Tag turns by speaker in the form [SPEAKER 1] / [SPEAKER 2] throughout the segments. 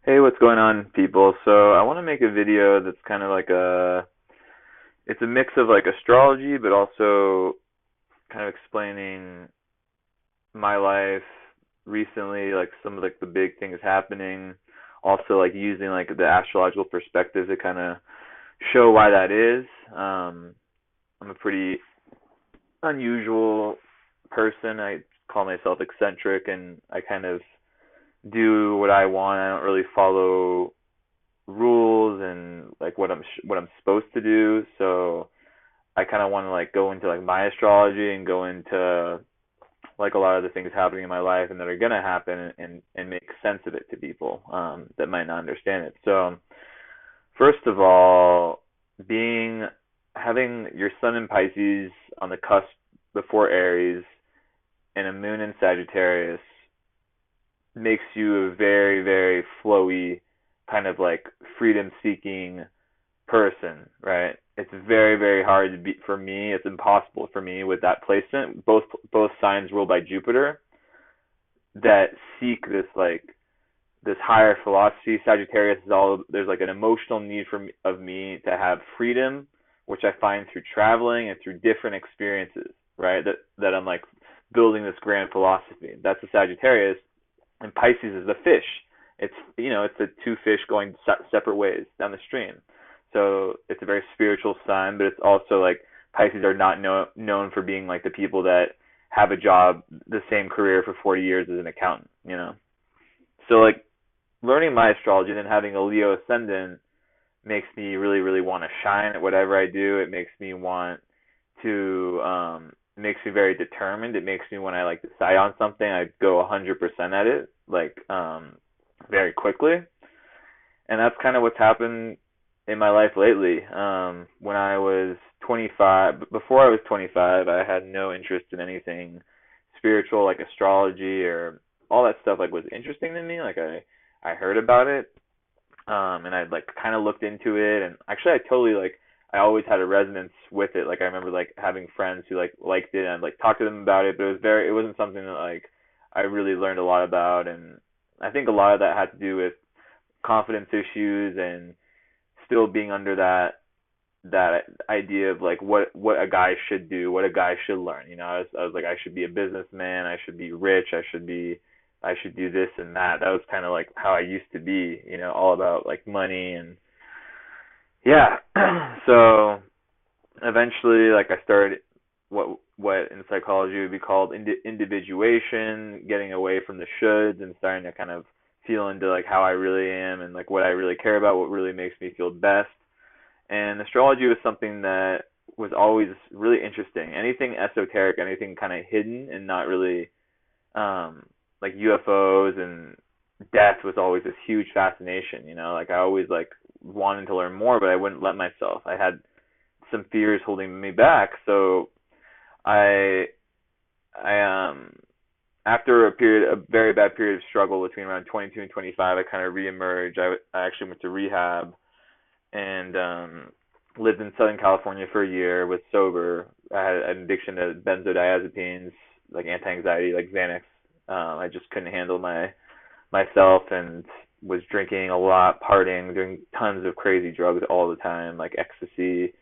[SPEAKER 1] Hey, what's going on, people? So I want to make a video that's kind of like it's a mix of like astrology, but also kind of explaining my life recently, like some of like the big things happening. Also, like using like the astrological perspective to kind of show why that is. I'm a pretty unusual person. I call myself eccentric, and I kind of do what I want. I don't really follow rules and like what I'm supposed to do. So I kind of want to like go into like my astrology and go into like a lot of the things happening in my life and that are gonna happen and make sense of it to people that might not understand it. So first of all, being having your sun in Pisces on the cusp before Aries and a moon in Sagittarius makes you a very, very flowy, kind of like freedom seeking person, right? It's very, very hard to be for me. It's impossible for me with that placement. Both signs ruled by Jupiter that seek this like this higher philosophy. Sagittarius is all there's like an emotional need of me to have freedom, which I find through traveling and through different experiences, right? That I'm like building this grand philosophy. That's the Sagittarius, and Pisces is the fish. It's the two fish going separate ways down the stream. So it's a very spiritual sign, but it's also like Pisces are not known for being like the people that have a job, the same career for 40 years as an accountant. So like learning my astrology and then having a Leo ascendant makes me really, really want to shine at whatever I do. It makes me want to makes me very determined. It makes me when I like decide on something, I go 100% at it, like very quickly. And that's kind of what's happened in my life lately. When I was 25, before I was 25, I had no interest in anything spiritual like astrology or all that stuff like was interesting to me. Like I heard about it, and I'd like kind of looked into it, and actually I totally like I always had a resonance with it. Like I remember like having friends who like liked it and I'd like talk to them about it, but it wasn't something that like I really learned a lot about, and I think a lot of that had to do with confidence issues and still being under that idea of like what a guy should do, what a guy should learn. I was like I should be a businessman, I should be rich, I should do this and that. That was kind of like how I used to be, all about like money and yeah. So eventually like I started what in psychology would be called individuation, getting away from the shoulds and starting to kind of feel into like how I really am and like what I really care about, what really makes me feel best. And astrology was something that was always really interesting. Anything esoteric, anything kind of hidden and not really like UFOs and death was always this huge fascination, like I always like wanted to learn more, but I wouldn't let myself. I had some fears holding me back. So I I after a very bad period of struggle between around 22 and 25, I kind of reemerged. I actually went to rehab and lived in Southern California for a year. Was sober. I had an addiction to benzodiazepines, like anti-anxiety, like Xanax. I just couldn't handle myself and was drinking a lot, partying, doing tons of crazy drugs all the time, like ecstasy,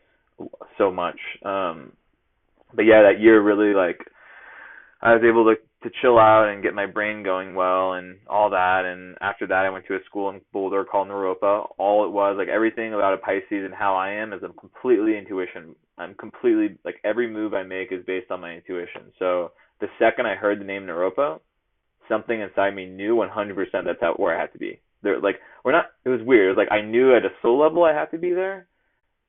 [SPEAKER 1] so much. But yeah, that year really like I was able to chill out and get my brain going well and all that. And after that, I went to a school in Boulder called Naropa. All it was like everything about a Pisces and how I am is I'm completely intuition. I'm completely like every move I make is based on my intuition. So the second I heard the name Naropa, something inside me knew 100% that's where I had to be. There, like we're not. It was weird. It was like I knew at a soul level I had to be there,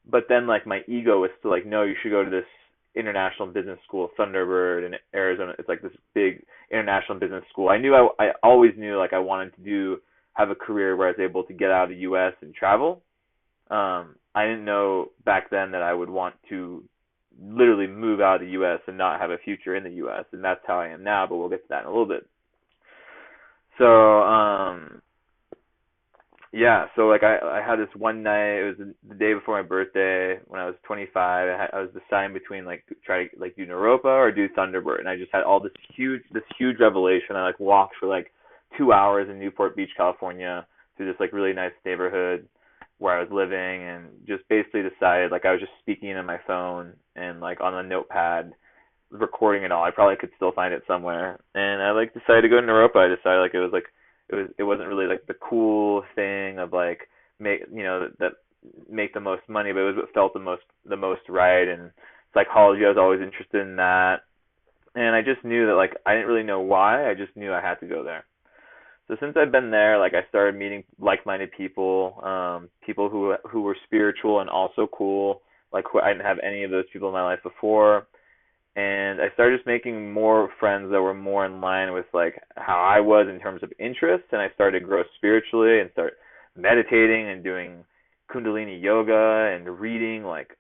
[SPEAKER 1] but then like my ego was still like, no, you should go to this international business school, Thunderbird in Arizona. It's like this big international business school. I always knew like I wanted to have a career where I was able to get out of the U.S. and travel. I didn't know back then that I would want to literally move out of the U.S. and not have a future in the U.S. And that's how I am now. But we'll get to that in a little bit. So yeah, so like I had this one night. It was the day before my birthday when I was 25. I was deciding between like try to like do Naropa or do Thunderbird, and I just had all this huge revelation. I like walked for like 2 hours in Newport Beach, California, to this like really nice neighborhood where I was living, and just basically decided, like, I was just speaking in my phone and like on a notepad, recording it all. I probably could still find it somewhere. And I like decided to go to Europa. I decided like it wasn't really like the cool thing of like make that make the most money, but it was what felt the most right. And psychology, I was always interested in that. And I just knew that, like, I didn't really know why. I just knew I had to go there. So since I've been there, like, I started meeting like-minded people, people who were spiritual and also cool. Like, I didn't have any of those people in my life before, and I started just making more friends that were more in line with like how I was in terms of interests, and I started to grow spiritually and start meditating and doing Kundalini yoga and reading. Like,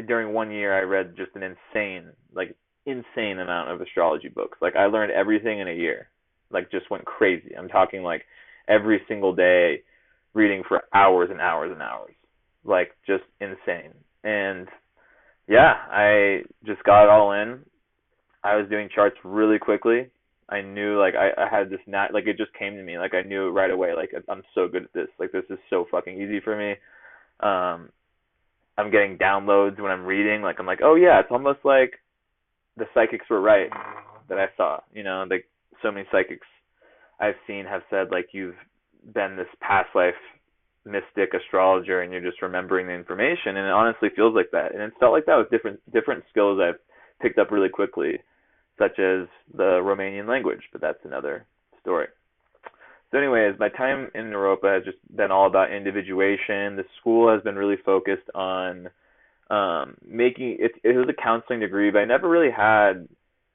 [SPEAKER 1] during one year, I read just an insane amount of astrology books. Like, I learned everything in a year. Like, just went crazy. I'm talking like every single day, reading for hours and hours and hours. Like, just insane. And yeah, I just got it all in. I was doing charts really quickly. I knew, like, I had this like, it just came to me. Like, I knew right away, like, I'm so good at this. Like, this is so fucking easy for me. I'm getting downloads when I'm reading. Like, I'm like, oh yeah, it's almost like the psychics were right that I saw. Like, so many psychics I've seen have said, like, you've been this past life mystic astrologer and you're just remembering the information, and it honestly feels like that. And it felt like that with different skills I've picked up really quickly, such as the Romanian language, but that's another story. So anyways, my time in Europa has just been all about individuation. The school has been really focused on making it was a counseling degree, but I never really had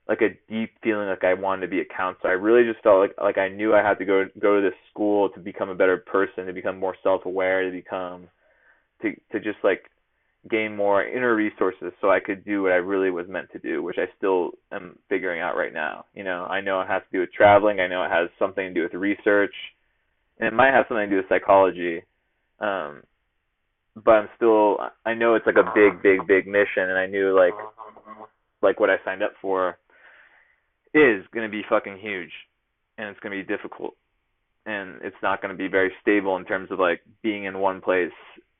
[SPEAKER 1] like a deep feeling like I wanted to be a counselor. I really just felt like I knew I had to go to this school to become a better person, to become more self-aware, to just like gain more inner resources so I could do what I really was meant to do, which I still am figuring out right now. I know it has to do with traveling. I know it has something to do with research, and it might have something to do with psychology. But I know it's like a big mission, and I knew like what I signed up for is going to be fucking huge, and it's going to be difficult, and it's not going to be very stable in terms of like being in one place.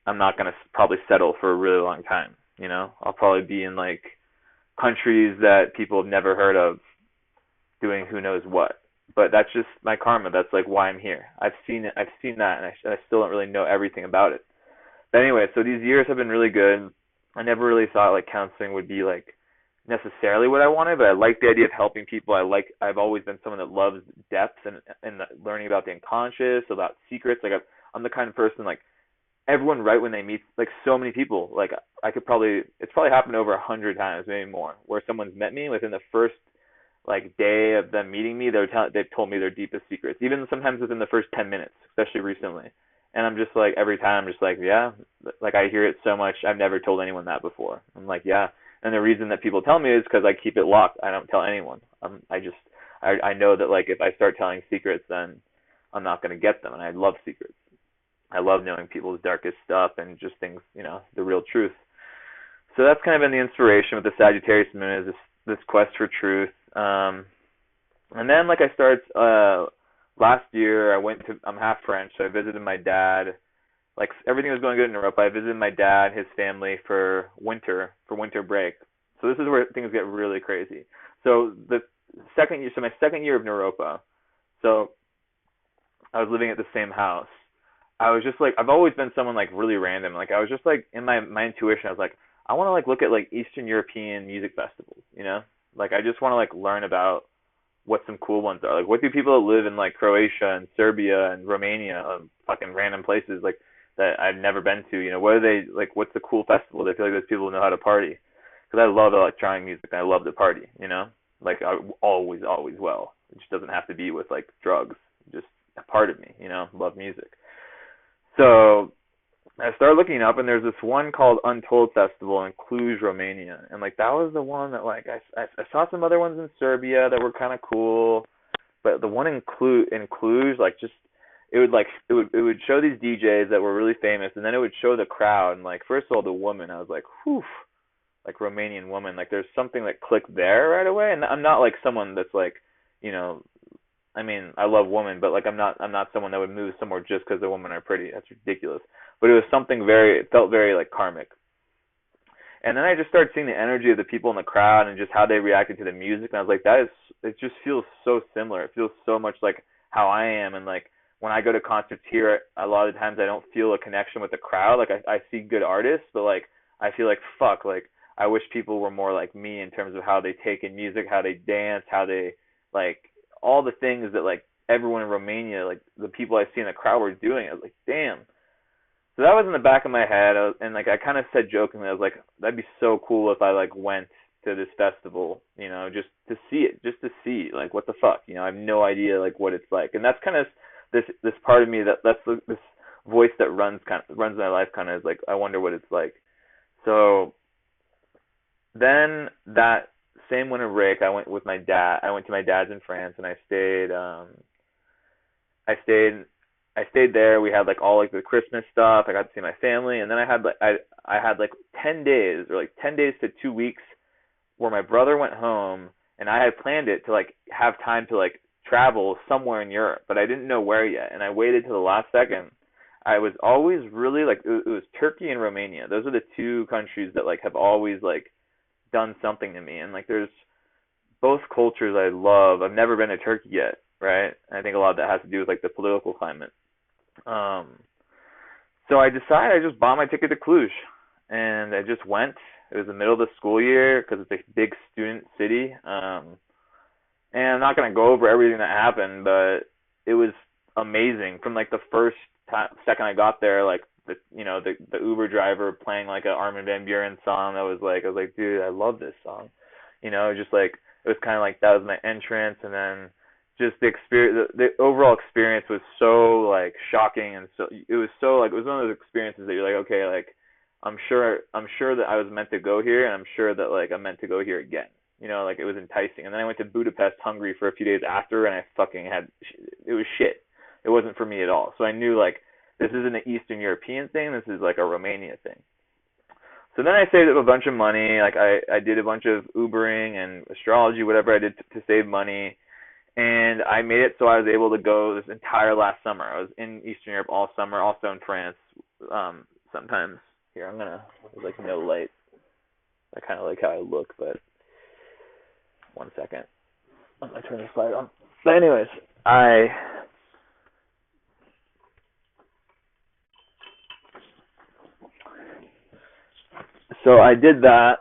[SPEAKER 1] I'm not going to probably settle for a really long time. I'll probably be in like countries that people have never heard of, doing who knows what. But that's just my karma. That's like why I'm here. I've seen it. I've seen that, and I still don't really know everything about it. But anyway, so these years have been really good. I never really thought like counseling would be like necessarily what I wanted, but I like the idea of helping people. I've always been someone that loves depth and learning about the unconscious, about secrets. Like, I'm the kind of person, like, everyone right when they meet, like, so many people, like, it's probably happened over 100 times, maybe more, where someone's met me within the first like day of them meeting me, they've told me their deepest secrets, even sometimes within the first 10 minutes, especially recently. And I'm just like, every time I'm just like, yeah, like, I hear it so much. I've never told anyone that before. I'm like, yeah. And the reason that people tell me is because I keep it locked. I don't tell anyone. I know that, like, if I start telling secrets, then I'm not going to get them. And I love secrets. I love knowing people's darkest stuff and just things, the real truth. So that's kind of been the inspiration with the Sagittarius moon, is this quest for truth. And then, like, I started last year. I'm half French, so I visited my dad. Like, everything was going good in Europe. I visited my dad, his family, for winter break. So this is where things get really crazy. So my second year of Europa, so I was living at the same house. I was just like, I've always been someone like really random. Like, I was just like, in my intuition, I was like, I want to like look at like Eastern European music festivals, Like, I just want to like learn about what some cool ones are. Like, what do people that live in like Croatia and Serbia and Romania, fucking random places, like, that I've never been to, what are they, like, what's the cool festival? They feel like those people know how to party. Because I love electronic music, and I love to party, Like, I always will. It just doesn't have to be with, like, drugs. Just a part of me, love music. So I started looking up, and there's this one called Untold Festival in Cluj, Romania. And, like, that was the one that, like, I saw some other ones in Serbia that were kind of cool. But the one in Cluj, like, just, it would show these DJs that were really famous, and then it would show the crowd. And, like, first of all, the woman, I was like, whew, like, Romanian woman, like, there's something that clicked there right away. And I'm not like someone that's like, I mean, I love women, but like I'm not someone that would move somewhere just because the women are pretty. That's ridiculous. But it was something very, it felt very like karmic. And then I just started seeing the energy of the people in the crowd and just how they reacted to the music. And I was like, that is, it just feels so similar. It feels so much like how I am. And like when I go to concerts here, a lot of the times I don't feel a connection with the crowd. Like I see good artists, but like I feel like fuck, like I wish people were more like me in terms of how they take in music, how they dance, how they like all the things that like everyone in Romania, like the people I see in the crowd were doing. I was like, damn. So that was in the back of my head, and like I kind of said jokingly, I was like, that'd be so cool if I like went to this festival, just to see it, just to see like what the fuck, I have no idea like what it's like, and that's kind of this part of me this voice that runs my life kind of is like, I wonder what it's like. So then that same winter break, I went with my dad. I went to my dad's in France, and I stayed. I stayed there. We had like all like the Christmas stuff. I got to see my family, and then I had like 10 days or like 10 days to 2 weeks where my brother went home, and I had planned it to like have time to like travel somewhere in Europe, but I didn't know where yet, and I waited till the last second. I was always really like it was Turkey and Romania. Those are the two countries that like have always like done something to me, and like there's both cultures I love. I've never been to Turkey yet, right? And I think a lot of that has to do with like the political climate. Um, so I decided I just bought my ticket to Cluj, and I just went. It was the middle of the school year because it's a big student city. And I'm not gonna go over everything that happened, but it was amazing. From like the first second I got there, like the Uber driver playing like a Armin van Buuren song. I was like, dude, I love this song. Just like it was kind of like that was my entrance, and then just the experience, the overall experience was so like shocking, and it was one of those experiences that you're like, okay, like I'm sure that I was meant to go here, and I'm sure that like I'm meant to go here again. Like it was enticing. And then I went to Budapest, Hungary for a few days after, and I fucking it was shit. It wasn't for me at all. So I knew like this isn't an Eastern European thing. This is like a Romania thing. So then I saved up a bunch of money. Like I did a bunch of Ubering and astrology, whatever I did to save money. And I made it so I was able to go this entire last summer. I was in Eastern Europe all summer, also in France. Sometimes here there's like no light. I kind of like how I look, but 1 second. I turn this light on. But anyways, so I did that,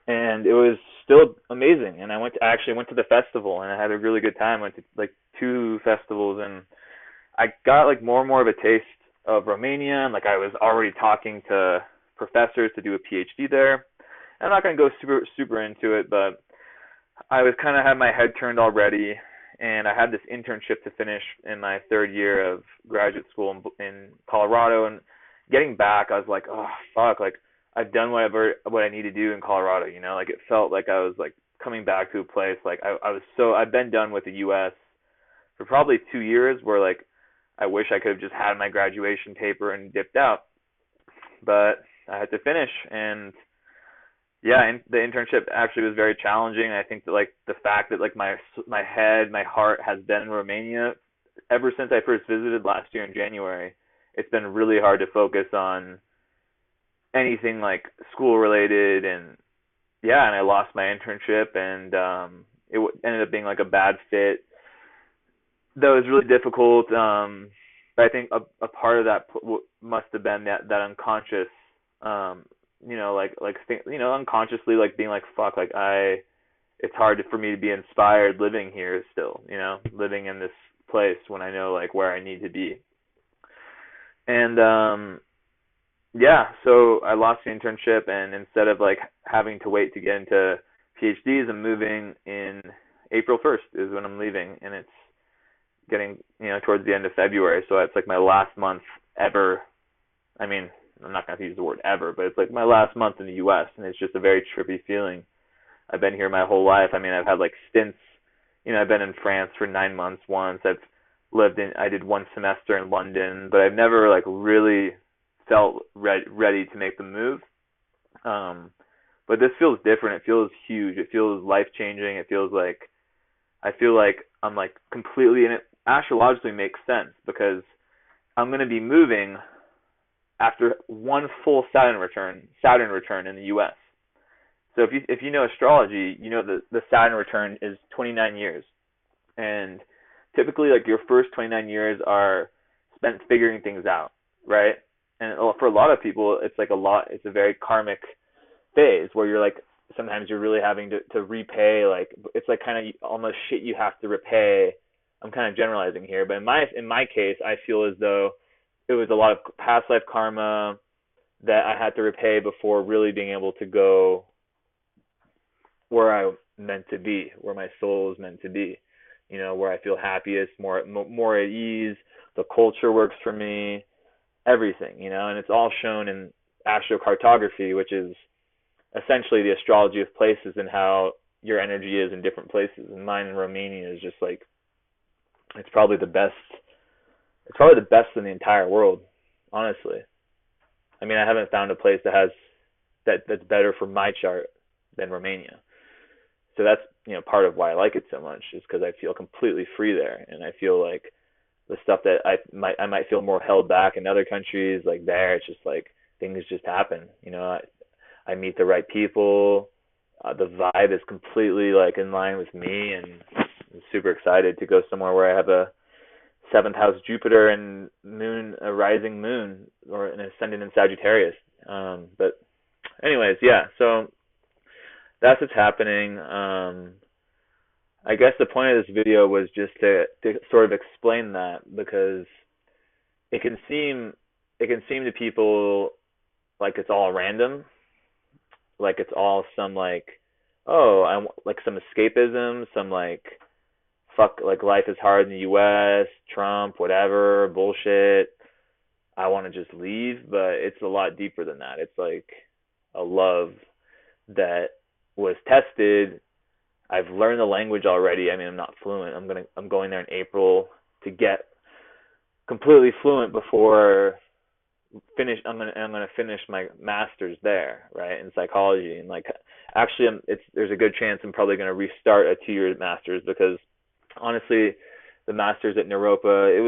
[SPEAKER 1] and it was still amazing. And I actually went to the festival, and I had a really good time. I went to like 2 festivals, and I got like more and more of a taste of Romania, and like I was already talking to professors to do a PhD there. I'm not gonna go super into it, but I was kind of had my head turned already, and I had this internship to finish in my 3rd year of graduate school in Colorado. And getting back, I was like, oh fuck, like I've done what I need to do in Colorado. Like it felt like I was like coming back to a place like I've been done with the U.S. for probably 2 years, where like I wish I could have just had my graduation paper and dipped out, but I had to finish. And yeah, and the internship actually was very challenging. I think that like the fact that like my heart has been in Romania ever since I first visited last year in January. It's been really hard to focus on anything like school related, and yeah, and I lost my internship, and ended up being like a bad fit. That was really difficult. But I think a part of that must have been that unconscious unconsciously like being like fuck, like it's hard for me to be inspired living here still, living in this place when I know like where I need to be. And yeah, so I lost the internship, and instead of like having to wait to get into PhDs, I'm moving in April 1st is when I'm leaving, and it's getting towards the end of February, so it's like my last month ever. I mean, I'm not going to use the word ever, but it's like my last month in the U.S., and it's just a very trippy feeling. I've been here my whole life. I mean, I've had like stints. I've been in France for 9 months once. I did 1 semester in London, but I've never like really felt ready to make the move. But this feels different. It feels huge. It feels life-changing. It feels like I feel like I'm like completely, and it astrologically makes sense because I'm going to be moving after one full Saturn return in the U.S. So if you know astrology, you know the Saturn return is 29 years, and typically like your first 29 years are spent figuring things out, right? And for a lot of people, it's like it's a very karmic phase where you're like sometimes you're really having to repay, like it's like kind of almost shit you have to repay. I'm kind of generalizing here, but in my case, I feel as though it was a lot of past life karma that I had to repay before really being able to go where I meant to be, where my soul is meant to be. You know, where I feel happiest, more at ease. The culture works for me, everything. You know, and it's all shown in astrocartography, which is essentially the astrology of places and how your energy is in different places. And mine in Romania is just like it's probably the best. It's probably the best in the entire world, honestly. I mean, I haven't found a place that has that's better for my chart than Romania. So that's part of why I like it so much is because I feel completely free there, and I feel like the stuff that I might feel more held back in other countries, like there, it's just like things just happen. I meet the right people. The vibe is completely like in line with me, and I'm super excited to go somewhere where I have a seventh house Jupiter and moon, a rising moon, or an ascendant in Sagittarius. But anyways, yeah. So that's what's happening. I guess the point of this video was just to sort of explain that because it can seem to people like it's all random, like it's all some like, oh, I like some escapism, some like fuck, like life is hard in the U.S., Trump, whatever, bullshit. I want to just leave, but it's a lot deeper than that. It's like a love that was tested. I've learned the language already. I mean, I'm not fluent. I'm going there in April to get completely fluent before I'm gonna finish my master's there, right, in psychology. And like actually there's a good chance I'm probably gonna restart a 2-year master's because honestly the master's at Naropa, it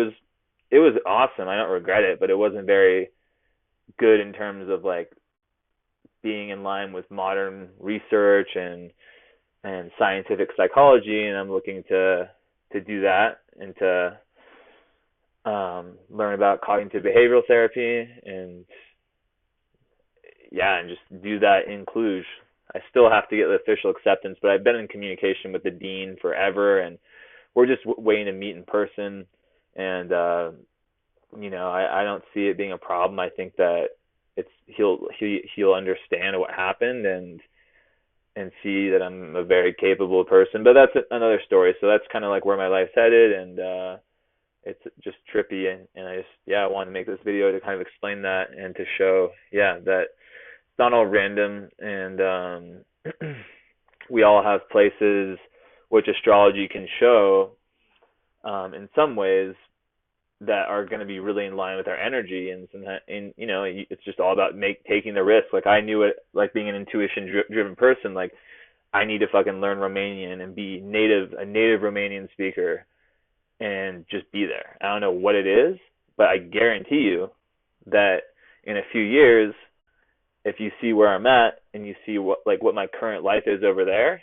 [SPEAKER 1] was awesome. I don't regret it, but it wasn't very good in terms of like being in line with modern research and scientific psychology, and I'm looking to do that and to learn about cognitive behavioral therapy and just do that in Cluj. I still have to get the official acceptance, but I've been in communication with the dean forever, and we're just waiting to meet in person. And I don't see it being a problem. I think that he'll understand what happened and see that I'm a very capable person. But that's another story. So that's kind of like where my life's headed, and it's just trippy. And I wanted to make this video to kind of explain that and to show, that it's not all random, and we all have places which astrology can show in some ways that are going to be really in line with our energy, and it's just all about taking the risk. Like I knew it, like being an intuition driven person, like I need to fucking learn Romanian and be a native Romanian speaker and just be there. I don't know what it is, but I guarantee you that in a few years, if you see where I'm at and you see what my current life is over there,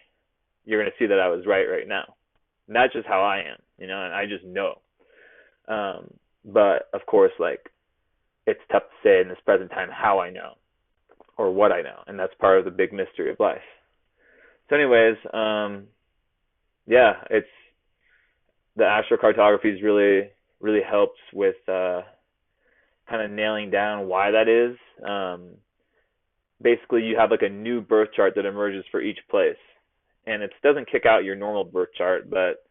[SPEAKER 1] you're going to see that I was right now. And that's just how I am, and I just know. But of course, like it's tough to say in this present time how I know or what I know, and that's part of the big mystery of life. So anyways, it's the astrocartography is really helps with kind of nailing down why that is. Basically, you have like a new birth chart that emerges for each place, and it doesn't kick out your normal birth chart, but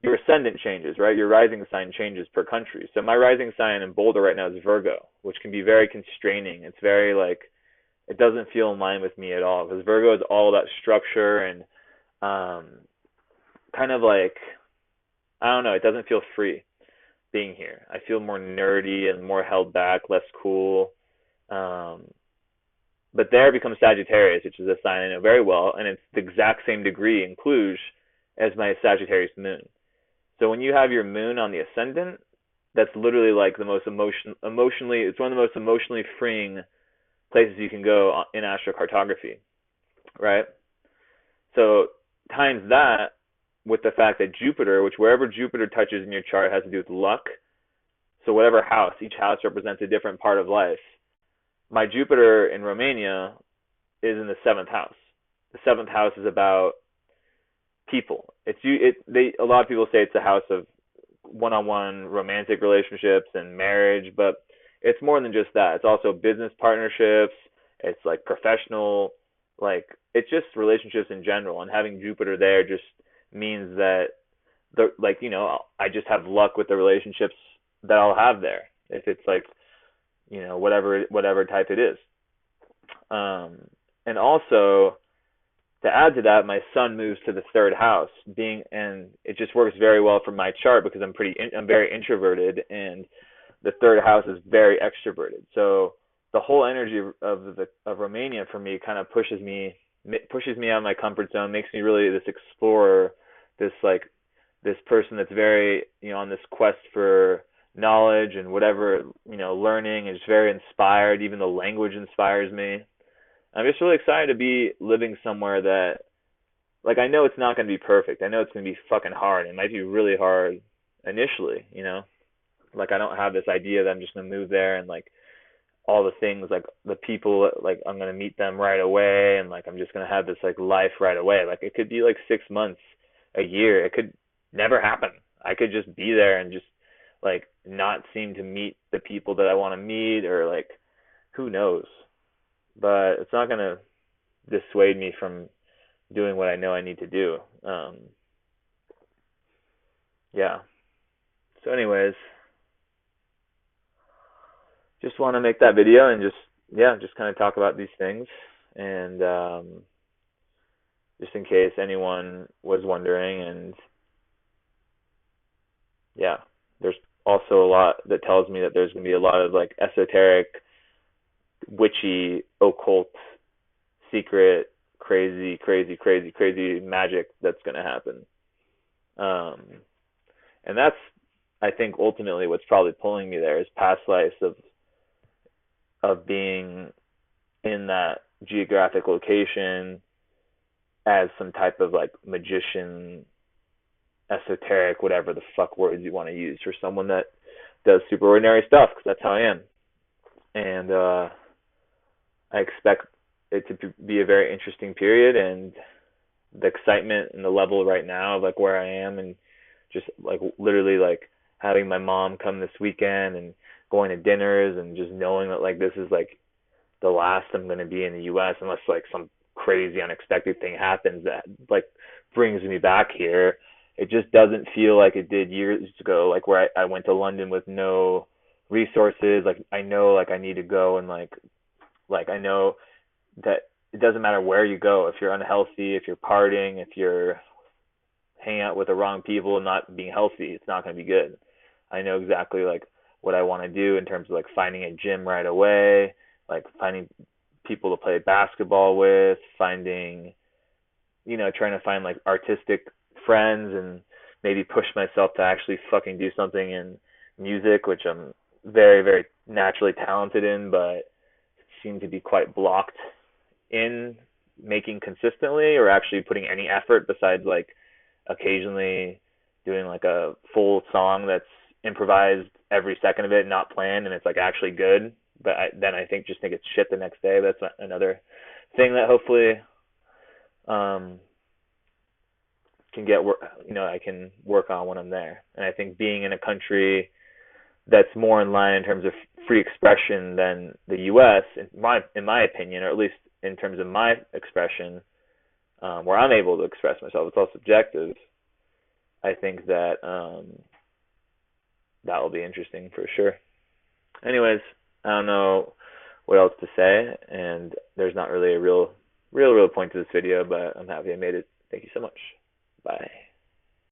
[SPEAKER 1] your ascendant changes, right? Your rising sign changes per country. So my rising sign in Boulder right now is Virgo, which can be very constraining. It's very like, it doesn't feel in line with me at all, because Virgo is all about structure and kind of like, I don't know, it doesn't feel free being here. I feel more nerdy and more held back, less cool. But there becomes Sagittarius, which is a sign I know very well, and it's the exact same degree in Cluj as my Sagittarius moon. So when you have your moon on the ascendant, that's literally like the most emotionally, it's one of the most emotionally freeing places you can go in astrocartography, right? So times that with the fact that Jupiter, which wherever Jupiter touches in your chart has to do with luck. So whatever house, each house represents a different part of life. My Jupiter in Romania is in the seventh house. The seventh house is about people. A lot of people say it's a house of one-on-one romantic relationships and marriage, but it's more than just that. It's also business partnerships. It's like professional, like it's just relationships in general. And having Jupiter there just means that I just have luck with the relationships that I'll have there. If it's like, whatever type it is. And also to add to that, my sun moves to the third house, and it just works very well for my chart because I'm very introverted, and the third house is very extroverted. So the whole energy of Romania for me kind of pushes me out of my comfort zone, makes me really this explorer, this person that's very on this quest for knowledge and whatever learning, and just very inspired. Even the language inspires me. I'm just really excited to be living somewhere that, like, I know it's not going to be perfect. I know it's going to be fucking hard. It might be really hard initially, Like, I don't have this idea that I'm just going to move there and, like, all the things, like, the people, like, I'm going to meet them right away and, like, I'm just going to have this, like, life right away. Like, it could be, like, 6 months, a year. It could never happen. I could just be there and just, like, not seem to meet the people that I want to meet, or, like, who knows? But it's not going to dissuade me from doing what I know I need to do. Yeah. So anyways, just want to make that video and just kind of talk about these things. And just in case anyone was wondering. And yeah, there's also a lot that tells me that there's going to be a lot of like esoteric, witchy, occult, secret, crazy magic that's going to happen. And that's, I think, ultimately what's probably pulling me there is past lives of being in that geographic location as some type of like magician, esoteric, whatever the fuck words you want to use, for someone that does super ordinary stuff, because that's how I am. And I expect it to be a very interesting period, and the excitement and the level right now of like where I am, and just like literally like having my mom come this weekend and going to dinners, and just knowing that like this is like the last I'm going to be in the US unless like some crazy unexpected thing happens that like brings me back here. It just doesn't feel like it did years ago, like where I went to London with no resources. Like I know like I need to go, and like I know that it doesn't matter where you go. If you're unhealthy, if you're partying, if you're hanging out with the wrong people and not being healthy, it's not going to be good. I know exactly like what I want to do in terms of like finding a gym right away, like finding people to play basketball with, finding, trying to find like artistic friends, and maybe push myself to actually fucking do something in music, which I'm very, very naturally talented in, but seem to be quite blocked in making consistently, or actually putting any effort besides like occasionally doing like a full song that's improvised every second of it, not planned, and it's like actually good. But then I think it's shit the next day. That's another thing that hopefully I can work on when I'm there. And I think being in a country that's more in line in terms of free expression than the U.S., in my opinion, or at least in terms of my expression, where I'm able to express myself, it's all subjective. I think that that will be interesting for sure. Anyways, I don't know what else to say, and there's not really a real point to this video, but I'm happy I made it. Thank you so much. Bye.